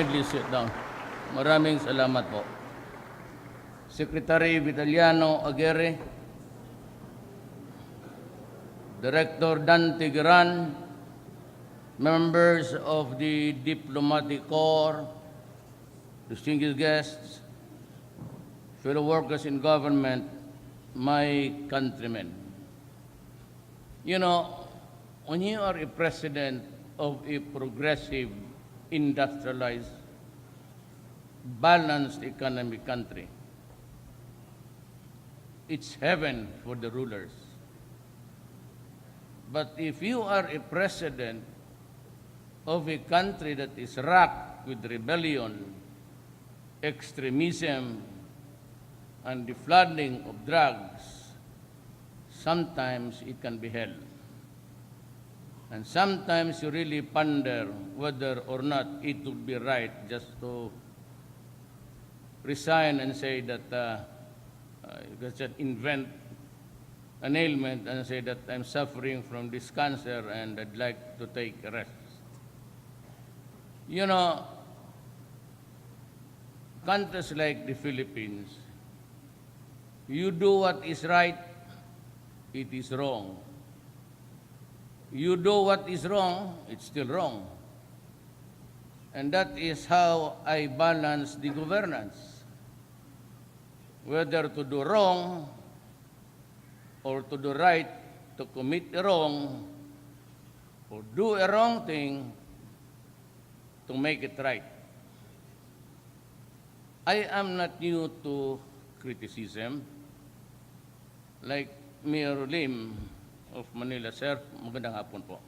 kindly sit down. Maraming salamat po. Secretary Vitaliano Aguirre, Director Dante Geran, members of the Diplomatic Corps, distinguished guests, fellow workers in government, my countrymen. You know, when you are a president of a progressive, industrialized, balanced economic country, it's heaven for the rulers. But if you are a president of a country that is racked with rebellion, extremism, and the flooding of drugs, sometimes it can be hell. And sometimes you really ponder whether or not it would be right just to resign and say that you can invent an ailment and say that I'm suffering from this cancer and I'd like to take a rest. You know, countries like the Philippines, you do what is right, it is wrong. You do what is wrong, it's still wrong. And that is how I balance the governance. Whether to do wrong or to do right, to commit a wrong, or do a wrong thing to make it right. I am not new to criticism. Like Mayor Lim of Manila, sir, magandang hapon po.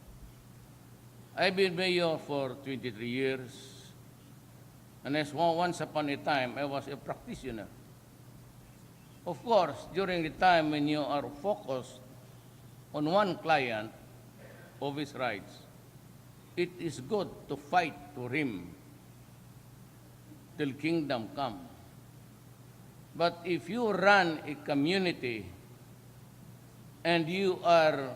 I've been mayor for 23 years, and as once upon a time, I was a practitioner. Of course, during the time when you are focused on one client of his rights, it is good to fight for him till kingdom come. But if you run a community and you are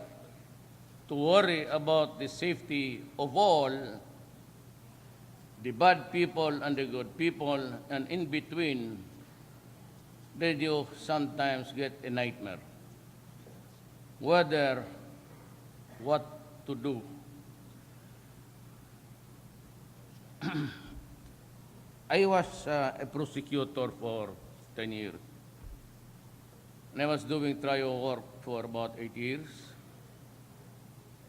to worry about the safety of all, the bad people and the good people, and in between, then you sometimes get a nightmare. Whether what to do. I was a prosecutor for 10 years. And I was doing trial work for about 8 years.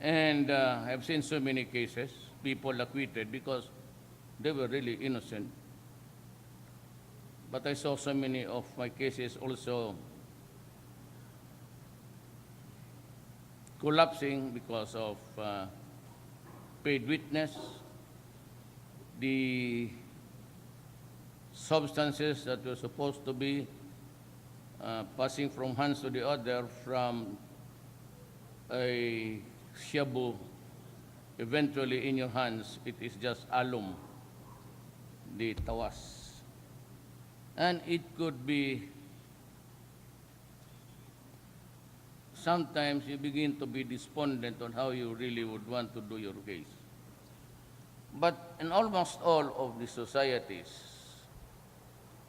And I've seen so many cases, people acquitted because they were really innocent. But I saw so many of my cases also collapsing because of paid witness, the substances that were supposed to be passing from hands to the other from a shabu, eventually in your hands, it is just alum, the tawas. And it could be, sometimes you begin to be despondent on how you really would want to do your case. But in almost all of the societies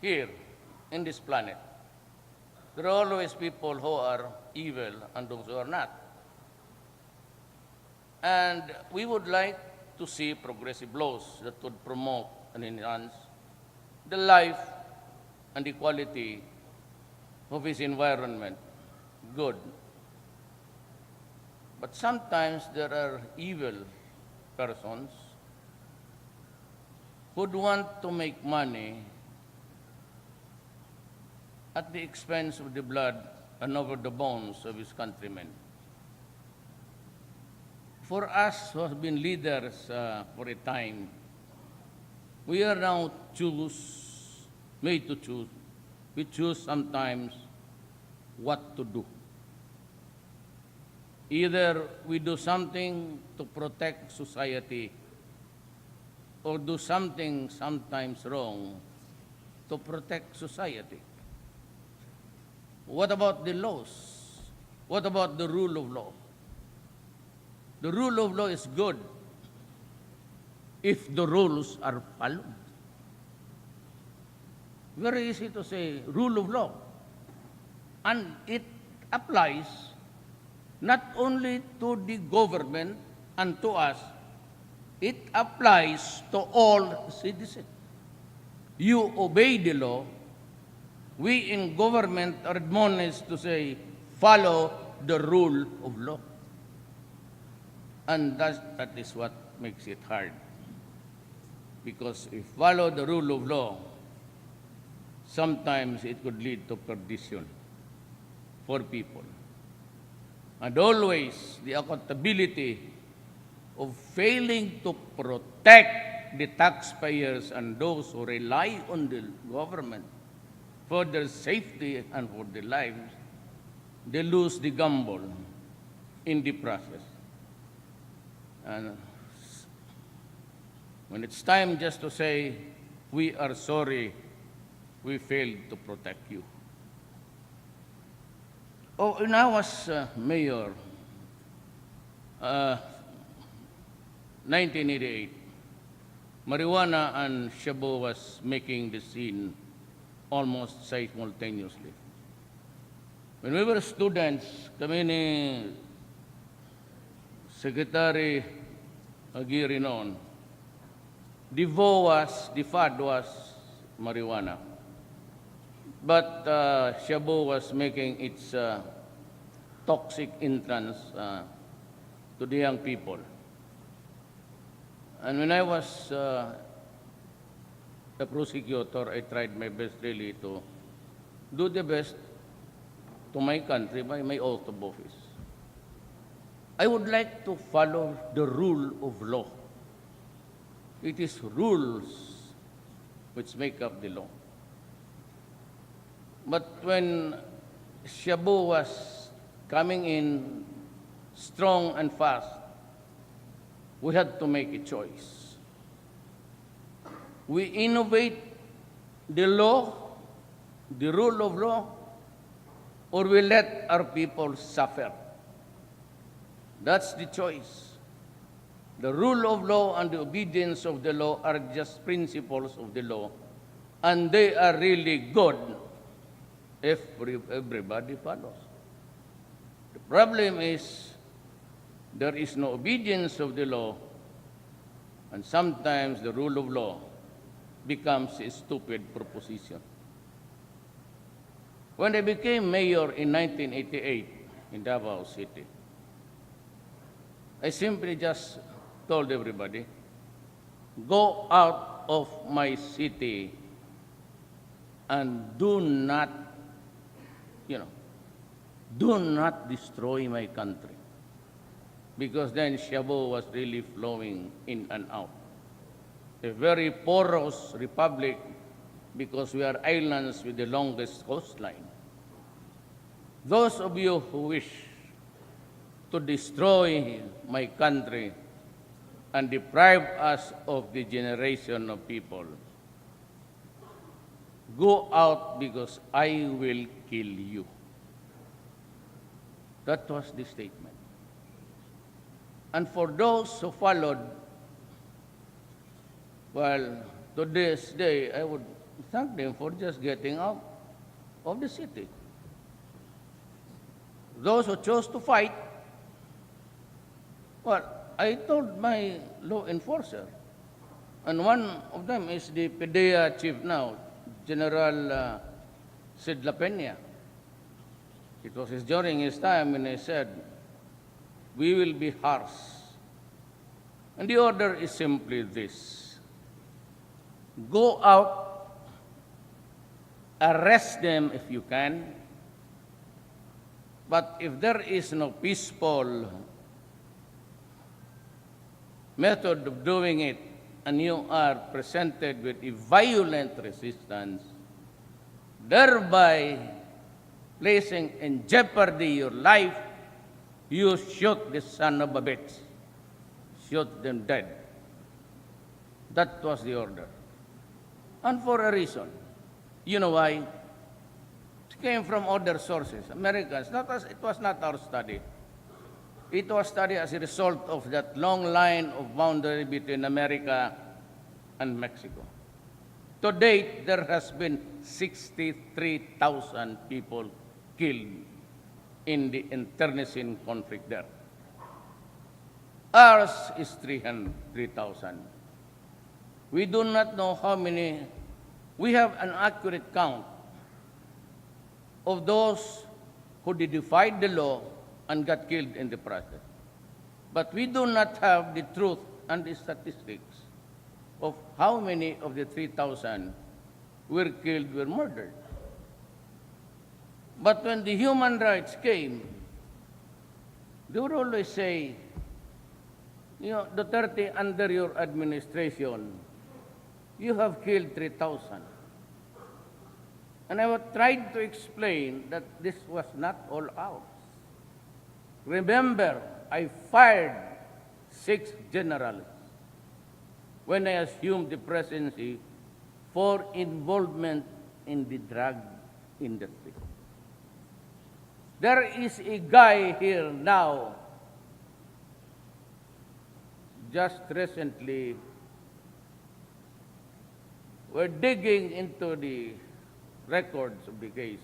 here in this planet, there are always people who are evil and those who are not. And we would like to see progressive laws that would promote and enhance the life and the quality of his environment. Good. But sometimes there are evil persons who'd want to make money at the expense of the blood and over the bones of his countrymen. For us who have been leaders for a time, we are now made to choose. We choose sometimes what to do. Either we do something to protect society or do something sometimes wrong to protect society. What about the laws? What about the rule of law? The rule of law is good if the rules are followed. Very easy to say, rule of law. And it applies not only to the government and to us, it applies to all citizens. You obey the law. We in government are admonished to say, follow the rule of law. And that is what makes it hard. Because if follow the rule of law, sometimes it could lead to perdition for people. And always the accountability of failing to protect the taxpayers and those who rely on the government for their safety and for their lives, they lose the gamble in the process. And when it's time just to say, we are sorry, we failed to protect you. Oh, when I was mayor, 1988, marijuana and shabu was making the scene almost simultaneously. When we were students, kami ni Secretary Aguirre noon, the fad was marijuana. But shabu was making its toxic entrance to the young people. And when I was a prosecutor, I tried my best really to do the best to my country by my oath of office. I would like to follow the rule of law. It is rules which make up the law. But when shabu was coming in strong and fast, we had to make a choice. We innovate the law, the rule of law, or we let our people suffer. That's the choice. The rule of law and the obedience of the law are just principles of the law, and they are really good if everybody follows. The problem is there is no obedience of the law, and sometimes the rule of law becomes a stupid proposition. When I became mayor in 1988 in Davao City, I simply just told everybody, go out of my city and do not destroy my country. Because then shabu was really flowing in and out. A very porous republic because we are islands with the longest coastline. Those of you who wish to destroy my country and deprive us of the generation of people, go out because I will kill you. That was the statement. And for those who followed, well, to this day, I would thank them for just getting out of the city. Those who chose to fight, well, I told my law enforcer, and one of them is the PDEA chief now, General Sid La Peña. It was during his time when he said, we will be harsh. And the order is simply this: go out, arrest them if you can, but if there is no peaceful method of doing it, and you are presented with a violent resistance, thereby placing in jeopardy your life, you shoot the son of a bitch. Shoot them dead. That was the order. And for a reason. You know why? It came from other sources, Americans. It was not our study. It was studied as a result of that long line of boundary between America and Mexico. To date, there has been 63,000 people killed in the internecine conflict there. Ours is 3,000. We do not know how many. We have an accurate count of those who defied the law and got killed in the process. But we do not have the truth and the statistics of how many of the 3,000 were killed, were murdered. But when the human rights came, they would always say, Duterte, under your administration, you have killed 3,000. And I tried to explain that this was not all ours. Remember, I fired 6 generals when I assumed the presidency for involvement in the drug industry. There is a guy here now, just recently, we're digging into the records of the case,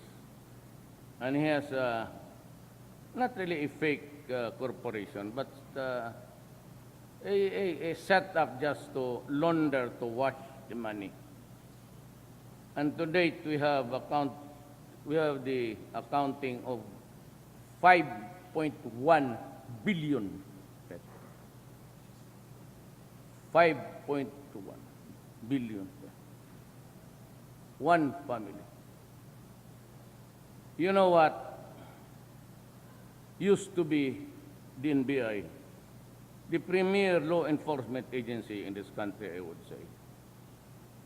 and he has not really a fake corporation, but a setup just to launder, to wash the money. And to date, we have the accounting of 5.1 billion pesos. 5.1 billion pesos. One family. You know what? Used to be the NBI, the premier law enforcement agency in this country, I would say.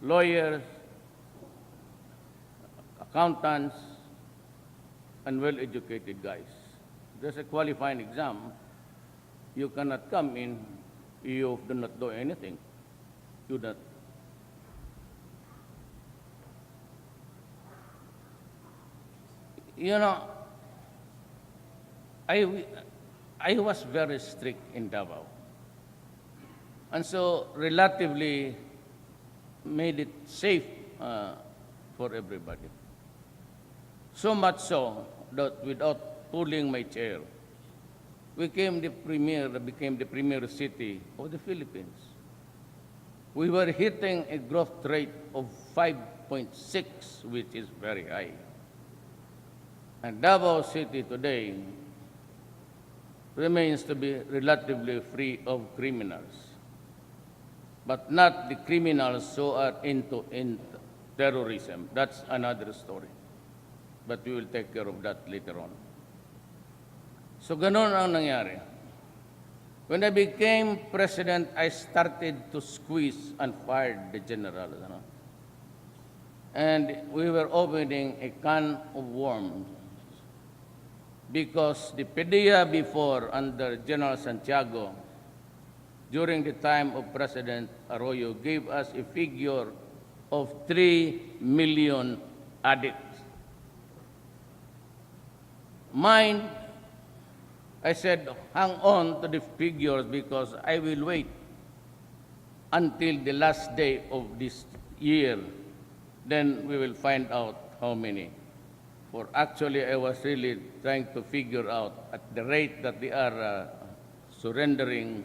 Lawyers, accountants, and well-educated guys. There's a qualifying exam. You cannot come in, you do not do anything. You don't. I was very strict in Davao. And so relatively made it safe for everybody. So much so that without pulling my chair, became the premier city of the Philippines. We were hitting a growth rate of 5.6, which is very high. And Davao City today remains to be relatively free of criminals, but not the criminals who are into terrorism. That's another story. But we will take care of that later on. So ganon ang nangyari. When I became president, I started to squeeze and fire the generals. And we were opening a can of worms because the PDEA before, under General Santiago, during the time of President Arroyo, gave us a figure of 3 million addicts. Mine, I said, hang on to the figures because I will wait until the last day of this year. Then we will find out how many. For actually, I was really trying to figure out at the rate that they are surrendering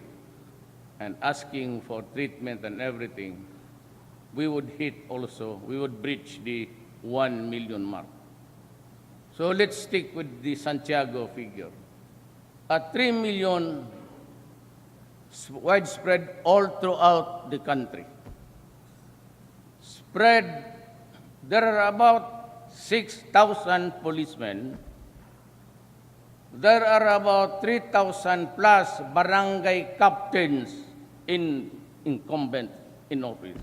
and asking for treatment and everything, we would breach the 1 million mark. So let's stick with the Santiago figure. At 3 million, widespread all throughout the country. Spread, there are about 6,000 policemen. There are about 3,000 plus barangay captains incumbent in office.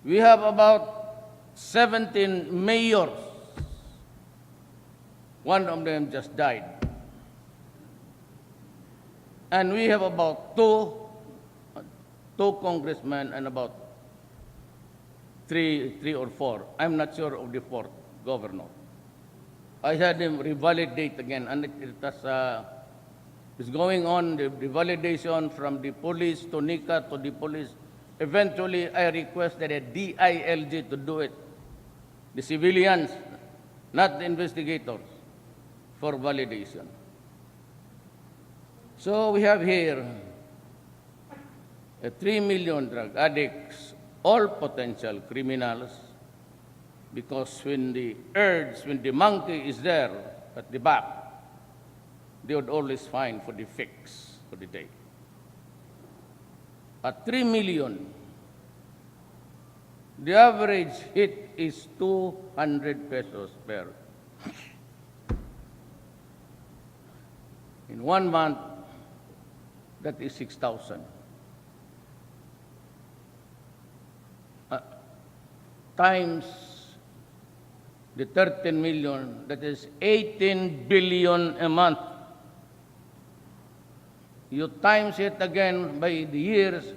We have about 17 mayors. One of them just died. And we have about two congressmen and about three or four. I'm not sure of the fourth governor. I had him revalidate again, and it's going on, the revalidation from the police to NICA to the police. Eventually, I requested a DILG to do it. The civilians, not the investigators, for validation. So we have here 3 million drug addicts, all potential criminals, because when the monkey is there at the back, they would always find for the fix for the day. At 3 million, the average hit is 200 pesos per. In 1 month, that is 6,000. Times the 13 million, that is 18 billion a month. You times it again by the years,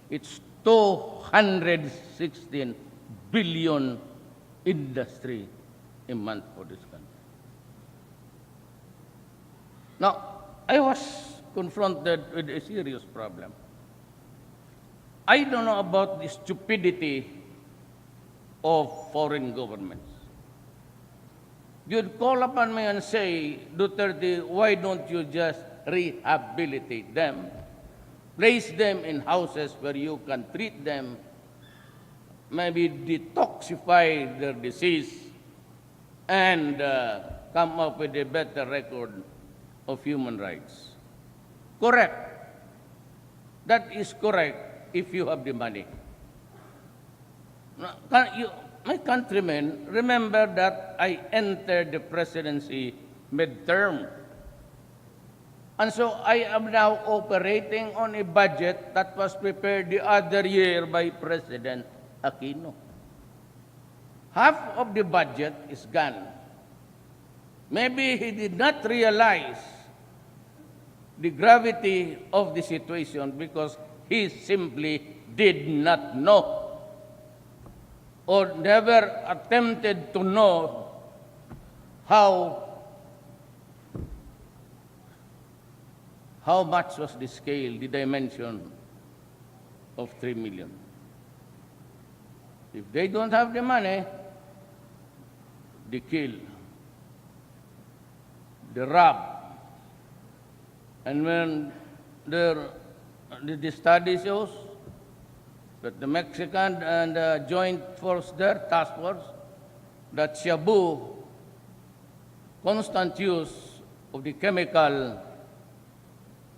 it's 216 billion industry a month for this country. Now, I was confronted with a serious problem. I don't know about the stupidity of foreign governments. You'd call upon me and say, Duterte, why don't you just rehabilitate them, place them in houses where you can treat them, maybe detoxify their disease, and come up with a better record of human rights. Correct. That is correct if you have the money. My countrymen, remember that I entered the presidency midterm. And so I am now operating on a budget that was prepared the other year by President Aquino. Half of the budget is gone. Maybe he did not realize the gravity of the situation because he simply did not know or never attempted to know how much was the scale, the dimension of 3 million. If they don't have the money, they kill, they rob. And when the study shows that the Mexican and joint force there, task force, that shabu, constant use of the chemical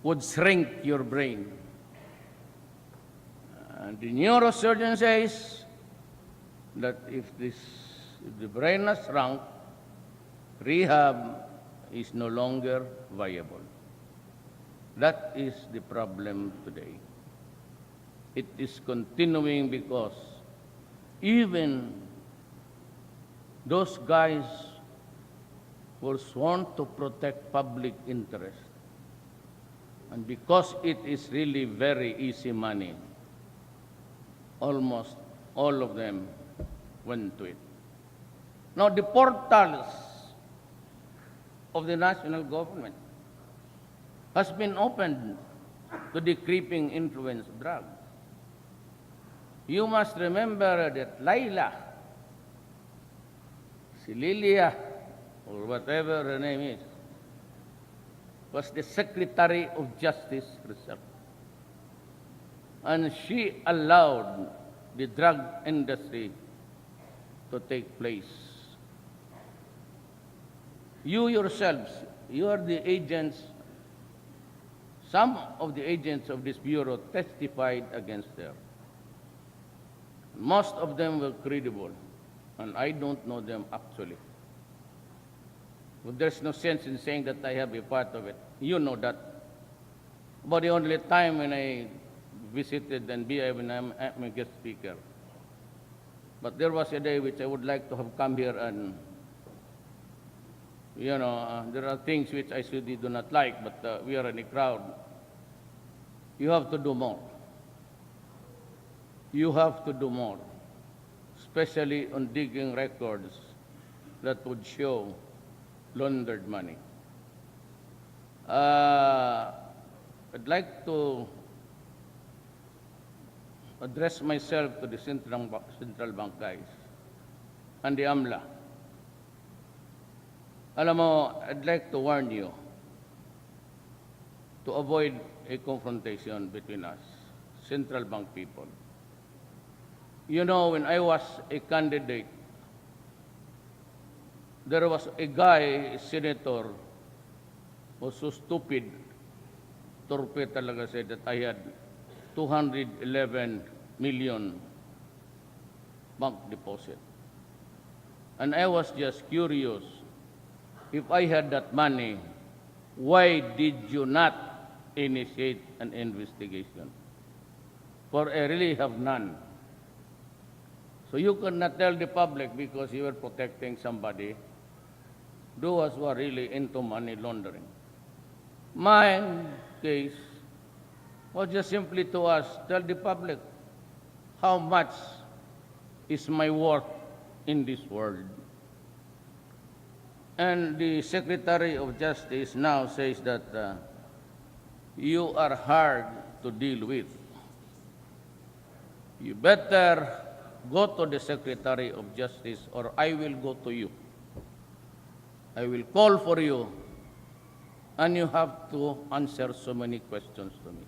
would shrink your brain. And the neurosurgeon says that if the brain has shrunk, rehab is no longer viable. That is the problem today. It is continuing because even those guys were sworn to protect public interest. And because it is really very easy money, almost all of them went to it. Now, the portals of the national government has been opened to the creeping influence of drugs. You must remember that Laila, Lilia, or whatever her name is, was the Secretary of Justice herself. And she allowed the drug industry to take place. You yourselves, you are the agents, some of the agents of this bureau testified against her. Most of them were credible, and I don't know them actually. But there's no sense in saying that I have a part of it. You know that. But the only time when I visited and when I'm a guest speaker. But there was a day which I would like to have come here and, there are things which I certainly do not like, but we are in a crowd. You have to do more. You have to do more, especially on digging records that would show laundered money. I'd like to address myself to the central bank guys and the AMLA. Alam mo, I'd like to warn you to avoid a confrontation between us, central bank people. You know, when I was a candidate, there was a guy, a senator, who was so stupid, torpe talaga said that I had 211 million bank deposit. And I was just curious, if I had that money, why did you not initiate an investigation? For I really have none. So you cannot tell the public because you were protecting somebody, those who are really into money laundering. My case was just simply to tell the public how much is my worth in this world. And the Secretary of Justice now says that you are hard to deal with. You better go to the Secretary of Justice or I will go to you. I will call for you and you have to answer so many questions to me.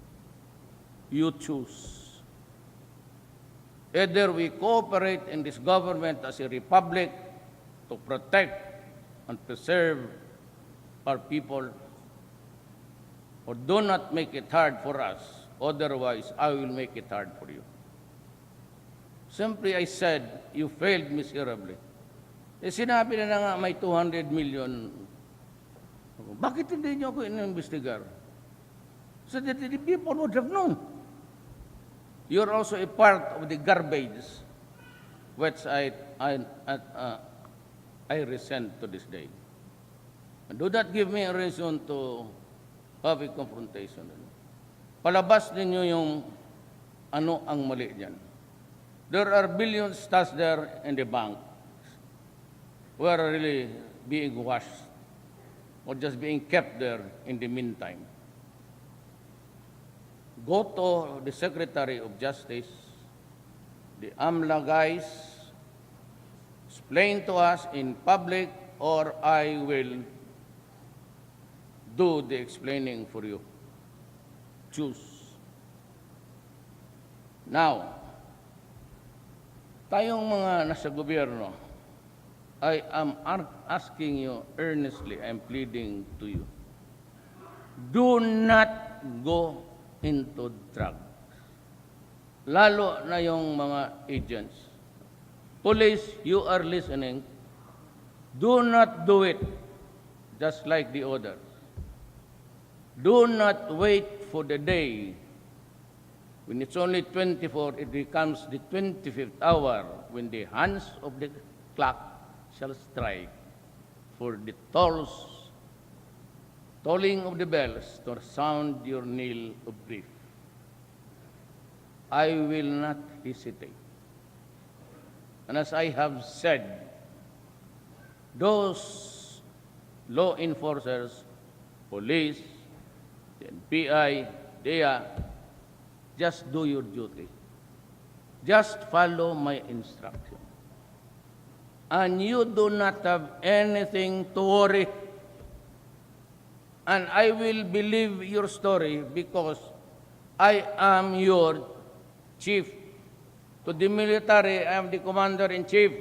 You choose. Either we cooperate in this government as a republic to protect and preserve our people, or do not make it hard for us, otherwise I will make it hard for you. Simply I said, you failed miserably. Eh sinabi na nga may 200 million. Bakit hindi niyo ako inimbestigar? So that the people would have known. You're also a part of the garbage which I resent to this day. And do not give me a reason to have a confrontation. Palabas ninyo yung ano ang mali dyan. There are billions stashed there in the bank who are really being washed or just being kept there in the meantime. Go to the Secretary of Justice, the AMLA guys, explain to us in public or I will do the explaining for you. Choose. Now, tayong mga nasa gobyerno, I am asking you earnestly, I am pleading to you, do not go into drugs. Lalo na yung mga agents. Police, you are listening, do not do it just like the others. Do not wait for the day when it's only 24, it becomes the 25th hour when the hands of the clock shall strike for the tolling of the bells to sound your knell of grief. I will not hesitate. And as I have said, those law enforcers, police, the NPI, DEA, just do your duty. Just follow my instruction. And you do not have anything to worry. And I will believe your story because I am your chief. To the military, I am the commander-in-chief.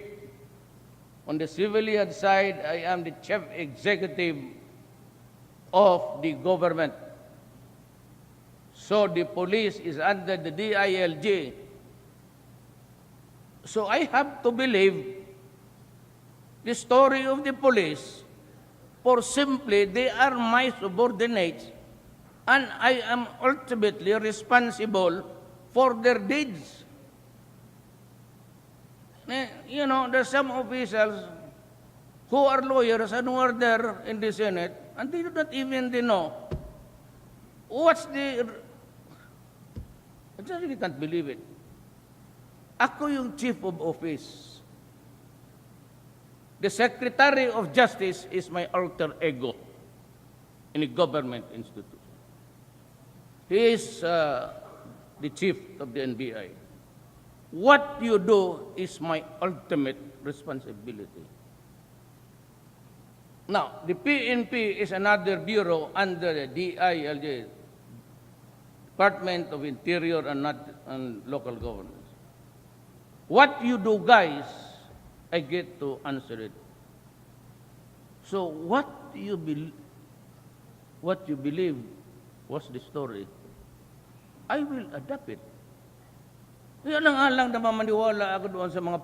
On the civilian side, I am the chief executive of the government. So the police is under the DILG. So I have to believe the story of the police, for simply they are my subordinates and I am ultimately responsible for their deeds. You know, there's some officials who are lawyers and who are there in the Senate and they do not even know what's the... I just really can't believe it. Ako yung chief of office. The Secretary of Justice is my alter ego in a government institution. He is the chief of the NBI. What you do is my ultimate responsibility. Now, the PNP is another bureau under the DILG, Department of Interior and Local Governance. What you do, guys, I get to answer it. So what you believe was the story, I will adapt it. Kaya lang na mamaniwala ako doon sa mga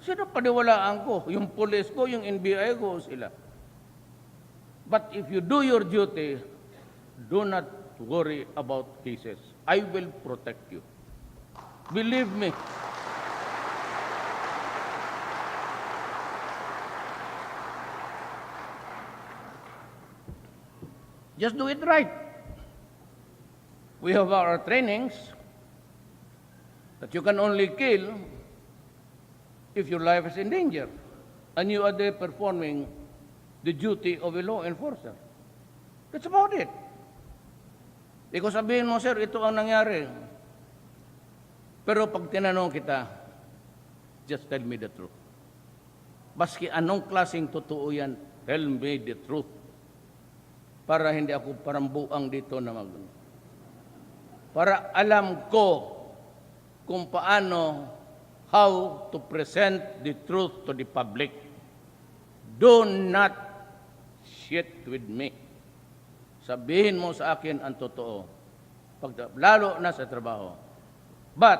sino paniwalaan ko? Yung police ko, yung NBI ko, sila. But if you do your duty, do not worry about cases. I will protect you. Believe me. Just do it right. We have our trainings that you can only kill if your life is in danger and you are there performing the duty of a law enforcer. That's about it. Ikaw sabihin mo, sir, ito ang nangyari. Pero pag tinanong kita, just tell me the truth. Baski anong klaseng totoo yan, tell me the truth. Para hindi ako parambuang dito na para alam ko kung paano, how to present the truth to the public. Do not shit with me. Sabihin mo sa akin ang totoo, lalo na sa trabaho. But,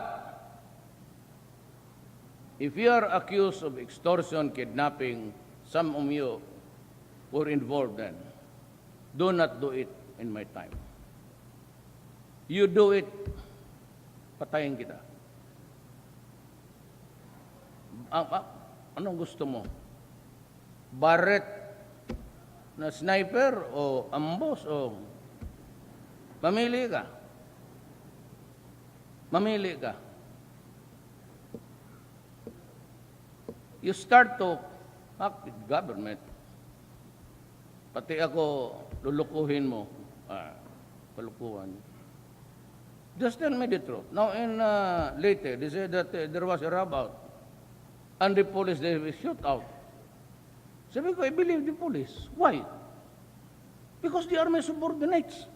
if you are accused of extortion, kidnapping, some of you were involved then, do not do it in my time. You do it, patayin kita. Anong gusto mo? Barret na sniper o ambos o mamili ka? Mamili ka. You start to act with government. Pati ako, lulukuhin mo. Palukuhan. Just tell me the truth. Now, later, they said that there was a rob out. And the police, they shoot out. Sabi ko, I believe the police. Why? Because they are my subordinates.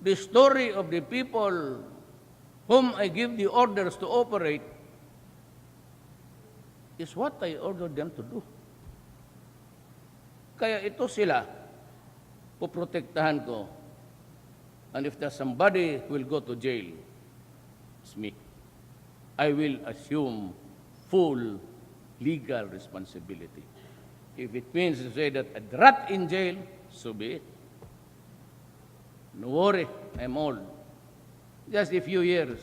The story of the people whom I give the orders to operate is what I ordered them to do. Kaya ito sila, poprotektahan ko. And if there's somebody who will go to jail, it's me. I will assume full legal responsibility. If it means to say that I'd rot in jail, so be it. No worry, I'm old. Just a few years.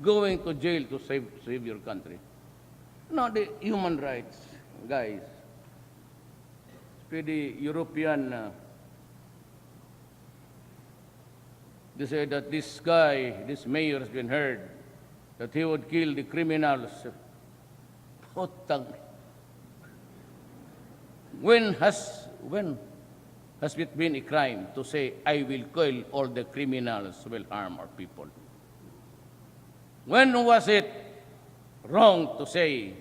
Going to jail to save your country. No, the human rights, guys. The European, they say that this guy, this mayor has been heard, that he would kill the criminals. When has it been a crime to say, I will kill all the criminals who will harm our people? When was it wrong to say,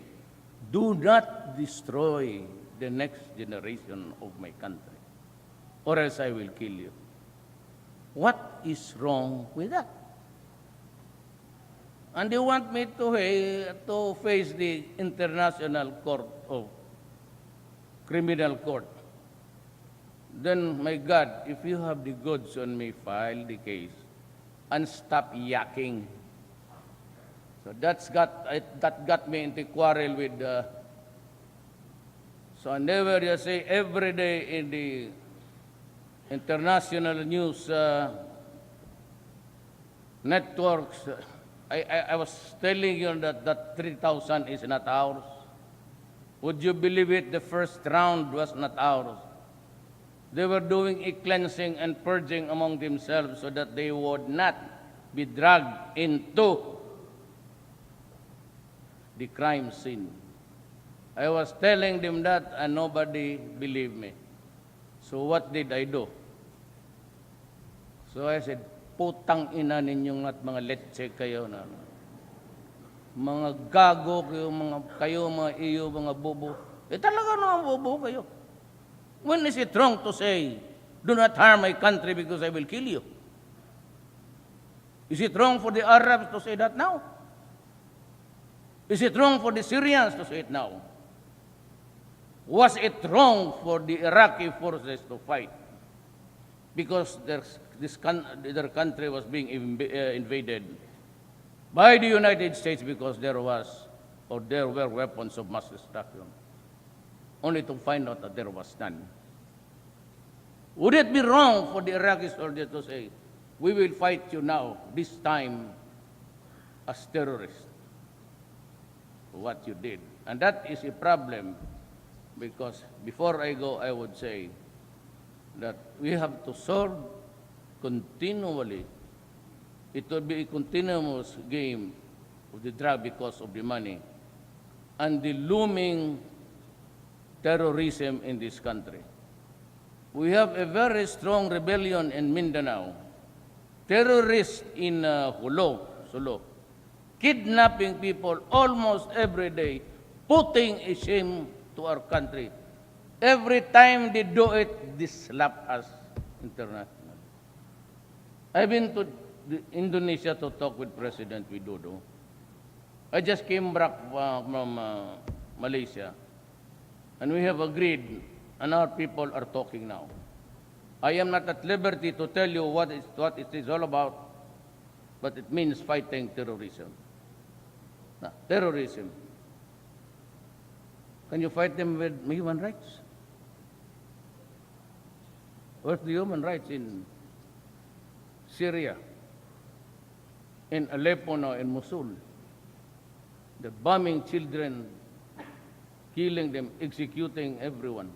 do not destroy the next generation of my country, or else I will kill you? What is wrong with that? And they want me to face the International Court of Criminal Court. Then, my God, if you have the goods on me, file the case and stop yakking. So that got me into quarrel with. So never you say every day in the international news networks. I was telling you that 3,000 is not ours. Would you believe it? The first round was not ours. They were doing a cleansing and purging among themselves so that they would not be dragged into the crime scene. I was telling them that and nobody believed me. So what did I do? So I said, putang ina ninyong at mga letse kayo na. Mga gago kayo, mga iyo, mga bobo. Talaga na bobo kayo. When is it wrong to say, do not harm my country because I will kill you? Is it wrong for the Arabs to say that now? Is it wrong for the Syrians to say it now? Was it wrong for the Iraqi forces to fight? Because their country was being invaded by the United States because there were weapons of mass destruction, only to find out that there was none. Would it be wrong for the Iraqi soldiers to say, we will fight you now, this time as terrorists? What you did. And that is a problem, because before I go, I would say that we have to solve continually. It will be a continuous game of the drug because of the money and the looming terrorism in this country. We have a very strong rebellion in Mindanao. Terrorists in Sulu, kidnapping people almost every day, putting a shame to our country. Every time they do it, they slap us internationally. I've been to Indonesia to talk with President Widodo. I just came back from Malaysia, and we have agreed, and our people are talking now. I am not at liberty to tell you what it is all about, but it means fighting terrorism. Now, terrorism. Can you fight them with human rights? Where's the human rights in Syria, in Aleppo now, in Mosul? They're bombing children, killing them, executing everyone.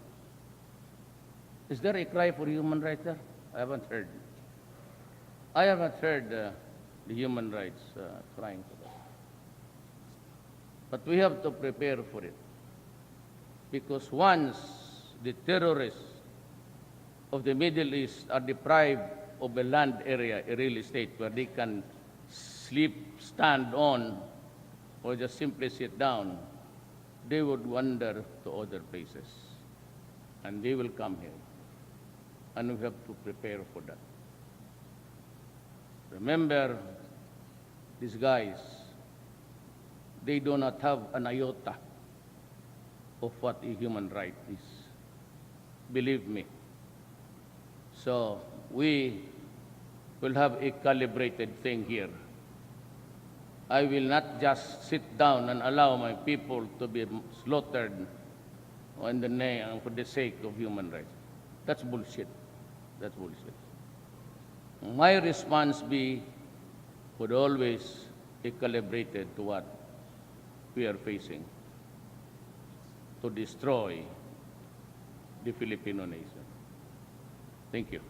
Is there a cry for human rights there? I haven't heard. I haven't heard the human rights crying for that. But we have to prepare for it. Because once the terrorists of the Middle East are deprived of a land area, a real estate where they can sleep, stand on, or just simply sit down, they would wander to other places. And they will come here. And we have to prepare for that. Remember, these guys, they do not have an iota of what a human right is. Believe me. So we will have a calibrated thing here. I will not just sit down and allow my people to be slaughtered in the name, for the sake of human rights. That's bullshit. That's bullshit. My response would always be calibrated to what we are facing, to destroy the Filipino nation. Thank you.